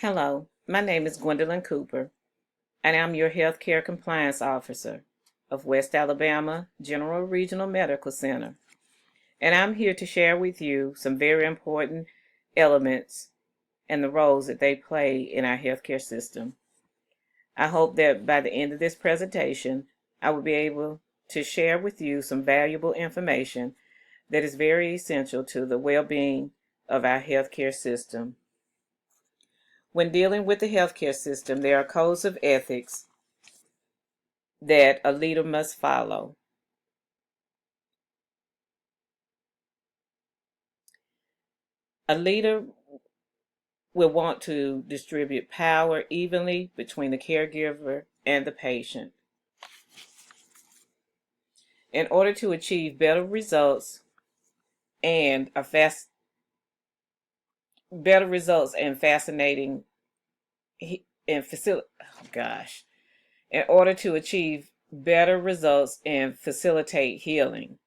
Hello, my name is Gwendolyn Cooper, and I'm your Healthcare Compliance Officer of West Alabama General Regional Medical Center. And I'm here to share with you some very important elements and the roles that they play in our healthcare system. I hope that by the end of this presentation, I will be able to share with you some valuable information that is very essential to the well-being of our healthcare system. When dealing with the healthcare system, there are codes of ethics that a leader must follow. A leader will want to distribute power evenly between the caregiver and the patient. In order to achieve better results and fascinating and in order to achieve better results and facilitate healing,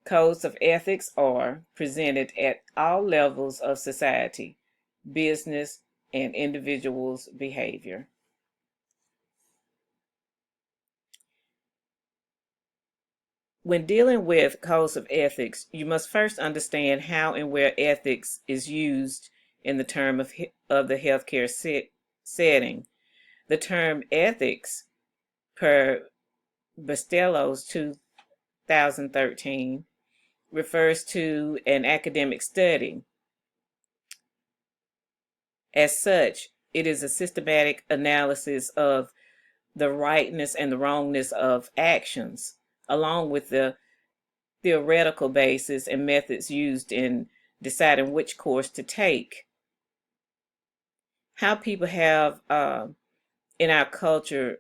codes of ethics are presented at all levels of society, business, and individuals' behavior. When dealing with codes of ethics, you must first understand how and where ethics is used in the term of the healthcare setting. The term ethics, per Bastelos 2013, refers to an academic study. As such, it is a systematic analysis of the rightness and the wrongness of actions, along with the theoretical basis and methods used in deciding which course to take. How people have in our culture,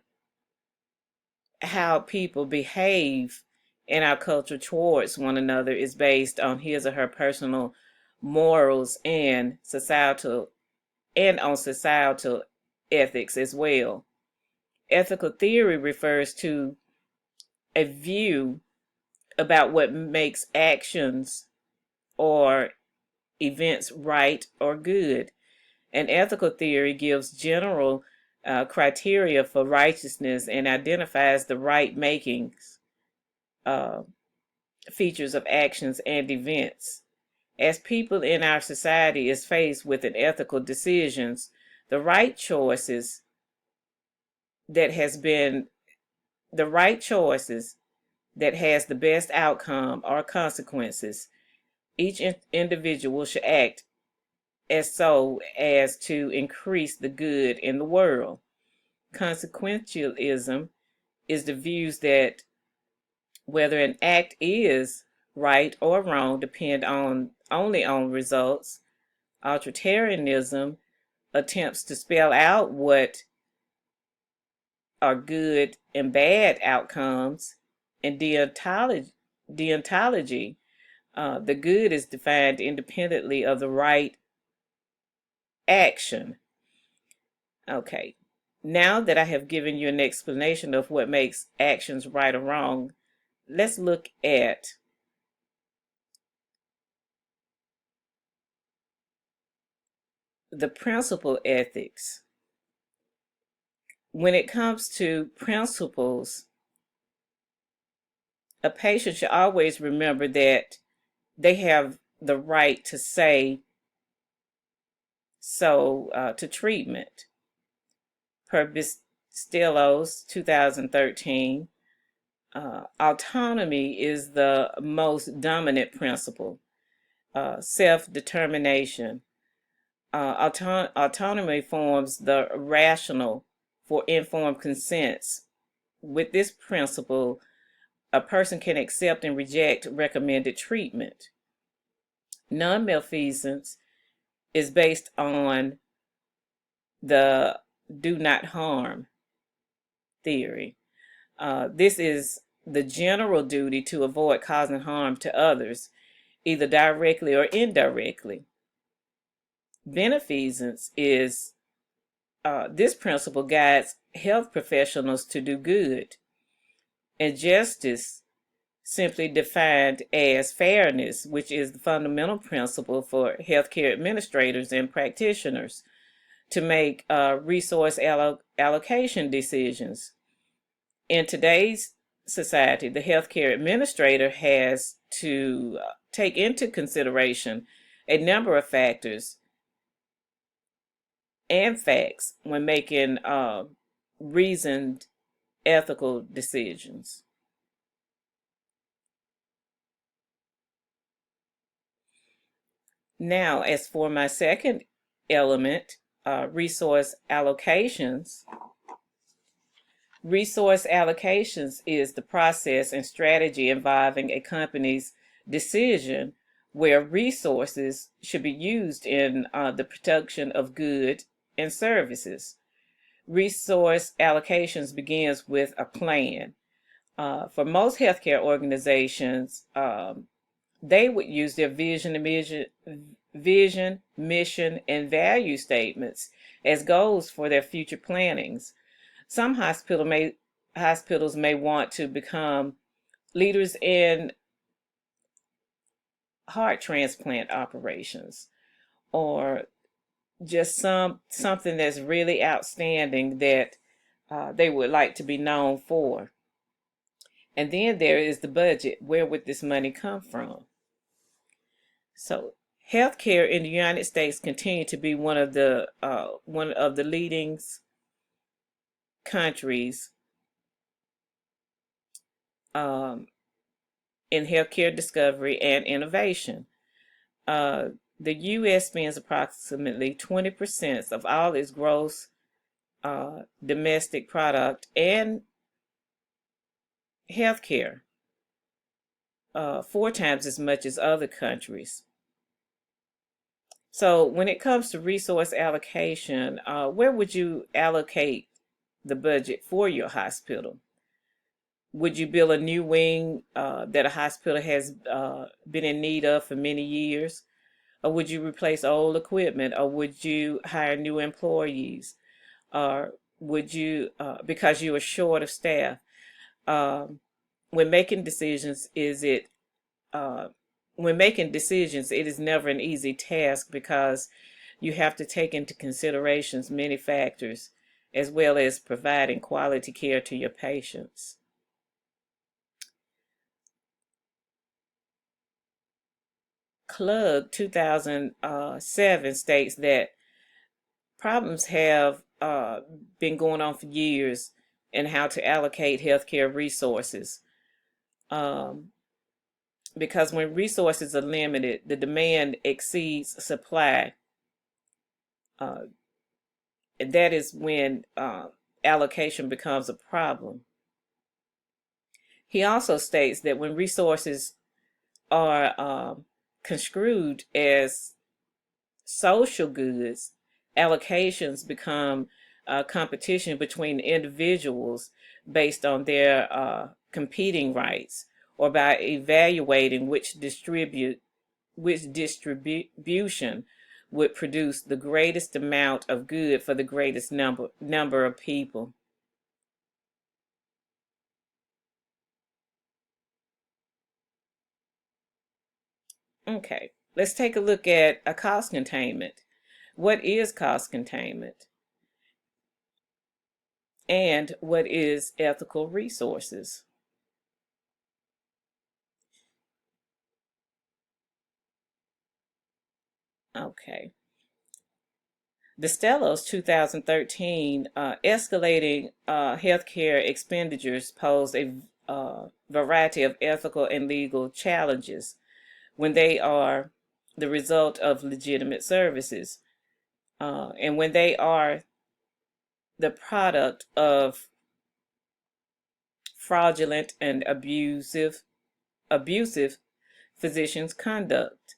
how people behave in our culture towards one another is based on his or her personal morals and on societal ethics as well. Ethical theory refers to a view about what makes actions or events right or good. And ethical theory gives general criteria for righteousness and identifies the right makings, features of actions and events. As people in our society is faced with ethical decisions, the right choices that has the best outcome or consequences. Each individual should act so as to increase the good in the world. Consequentialism is the views that whether an act is right or wrong depend only on results. Authoritarianism attempts to spell out what are good and bad outcomes. And deontology, the good is defined independently of the right action. Okay, now that I have given you an explanation of what makes actions right or wrong, let's look at the principle ethics. When it comes to principles, a patient should always remember that they have the right to say so to treatment. Per Bastelos 2013, autonomy is the most dominant principle. Self-determination. Autonomy forms the rational for informed consents. With this principle, a person can accept and reject recommended treatment. Non-malfeasance is based on the do not harm theory. This is the general duty to avoid causing harm to others, either directly or indirectly. Beneficence is this principle guides health professionals to do good. And justice, simply defined as fairness, which is the fundamental principle for healthcare administrators and practitioners. to make resource allocation decisions. In today's society, the healthcare administrator has to take into consideration a number of factors and facts when making reasoned ethical decisions. Now, as for my second element, resource allocations. Resource allocations is the process and strategy involving a company's decision where resources should be used in the production of goods and services. Resource allocations begins with a plan. For most healthcare organizations, they would use their vision, mission, and value statements as goals for their future plannings. Some hospitals may want to become leaders in heart transplant operations, or just something that's really outstanding that they would like to be known for. And then there is the budget. Where would this money come from? So healthcare in the United States continue to be one of the leading countries in healthcare discovery and innovation. The U.S. spends approximately 20% of all its gross domestic product and healthcare, 4 times as much as other countries. So when it comes to resource allocation, where would you allocate the budget for your hospital? Would you build a new wing that a hospital has been in need of for many years? Or would you replace old equipment? Or would you hire new employees? Or would you, because you are short of staff? When making decisions, it is never an easy task because you have to take into considerations many factors, as well as providing quality care to your patients. Klug 2007 states that problems have been going on for years in how to allocate healthcare resources. Because when resources are limited, the demand exceeds supply. That is when allocation becomes a problem. He also states that when resources are construed as social goods, allocations become competition between individuals based on their competing rights, or by evaluating which distribution would produce the greatest amount of good for the greatest number of people. Okay, let's take a look at a cost containment. What is cost containment? And what is ethical resources? Okay. The Stellos 2013 escalating healthcare expenditures pose a variety of ethical and legal challenges when they are the result of legitimate services, and when they are the product of fraudulent and abusive physicians' conduct.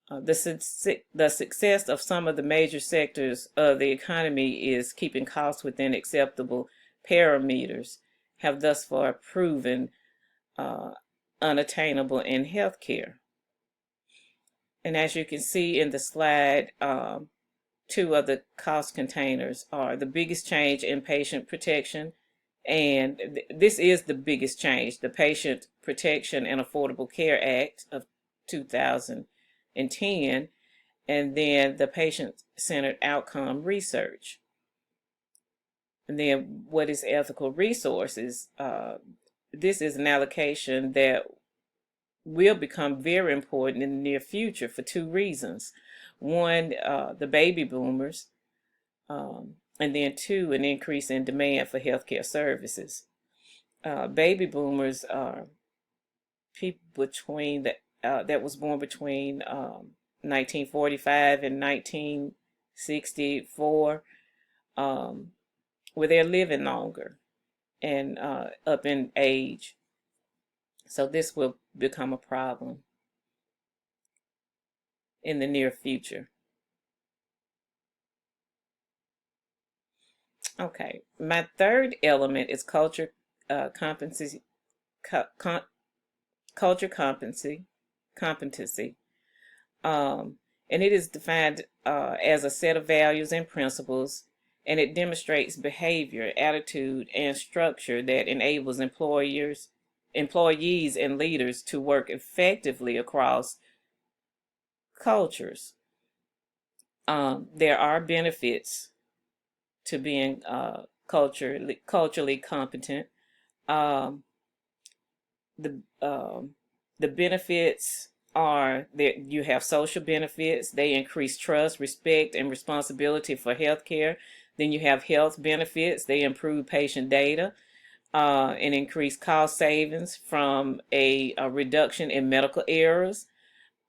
The success of some of the major sectors of the economy is keeping costs within acceptable parameters, have thus far proven unattainable in healthcare. And as you can see in the slide, 2 of the cost containers are the biggest change in patient protection, and this is the biggest change, the Patient Protection and Affordable Care Act of 2010, and then the patient-centered outcome research. And then what is ethical resources? This is an allocation that will become very important in the near future for two reasons. One, the baby boomers, and then two, an increase in demand for healthcare services. Baby boomers are people between that was born between 1945 and 1964, where they're living longer and up in age. So this will become a problem in the near future. Okay, my third element is culture competency. Culture competency, and it is defined as a set of values and principles, and it demonstrates behavior, attitude, and structure that enables employees, and leaders to work effectively across cultures. There are benefits to being culturally competent. Um, the benefits are that you have social benefits. They increase trust, respect, and responsibility for healthcare. Then you have health benefits. They improve patient data and increase cost savings from a reduction in medical errors.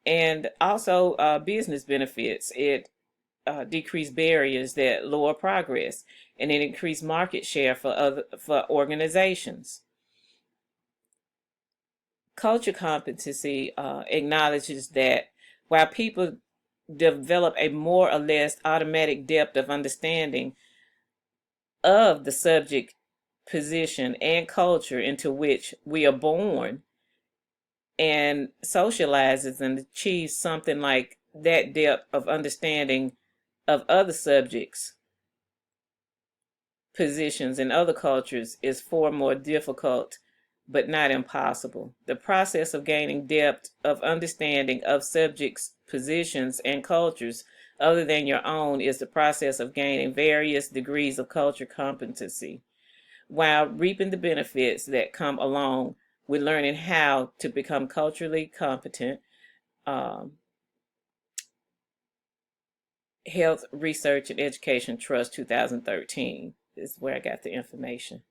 And also business benefits. It decrease barriers that lower progress, and it increase market share for organizations. Culture competency acknowledges that while people develop a more or less automatic depth of understanding of the subject, position, and culture into which we are born, and socializes and achieves something like that depth of understanding of other subjects, positions, and other cultures is far more difficult but not impossible. The process of gaining depth of understanding of subjects, positions, and cultures other than your own is the process of gaining various degrees of culture competency, while reaping the benefits that come along with learning how to become culturally competent. Health Research and Education Trust 2013 is where I got the information.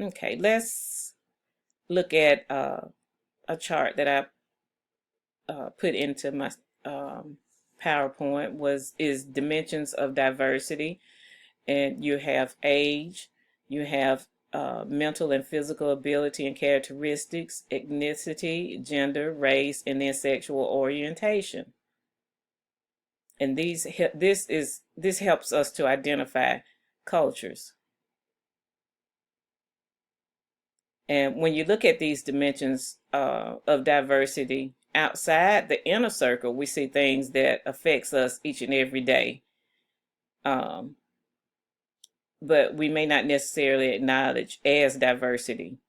Okay, let's look at a chart that I put into my PowerPoint is dimensions of diversity, and you have age, you have mental and physical ability and characteristics, ethnicity, gender, race, and then sexual orientation. And this helps us to identify cultures. And when you look at these dimensions of diversity outside the inner circle, we see things that affects us each and every day. But we may not necessarily acknowledge as diversity.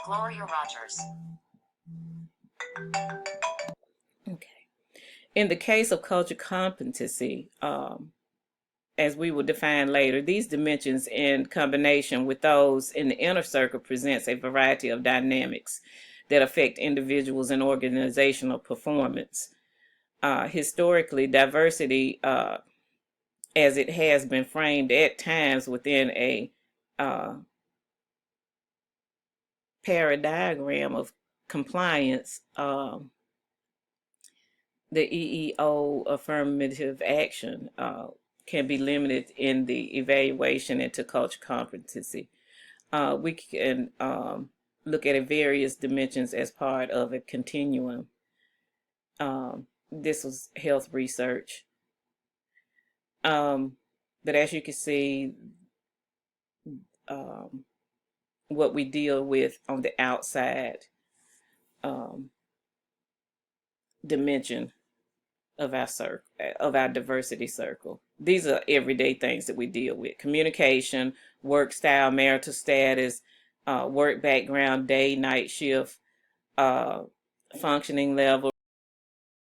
Gloria Rogers. Okay. In the case of culture competency, as we will define later, these dimensions in combination with those in the inner circle presents a variety of dynamics that affect individuals and organizational performance. Historically, diversity, as it has been framed at times within a paradigm of compliance, the EEO affirmative action can be limited in the evaluation into culture competency. We can look at various dimensions as part of a continuum. This was health research. But as you can see, what we deal with on the outside dimension of our circle, of our diversity circle. These are everyday things that we deal with: communication, work style, marital status, work background, day, night shift, functioning level,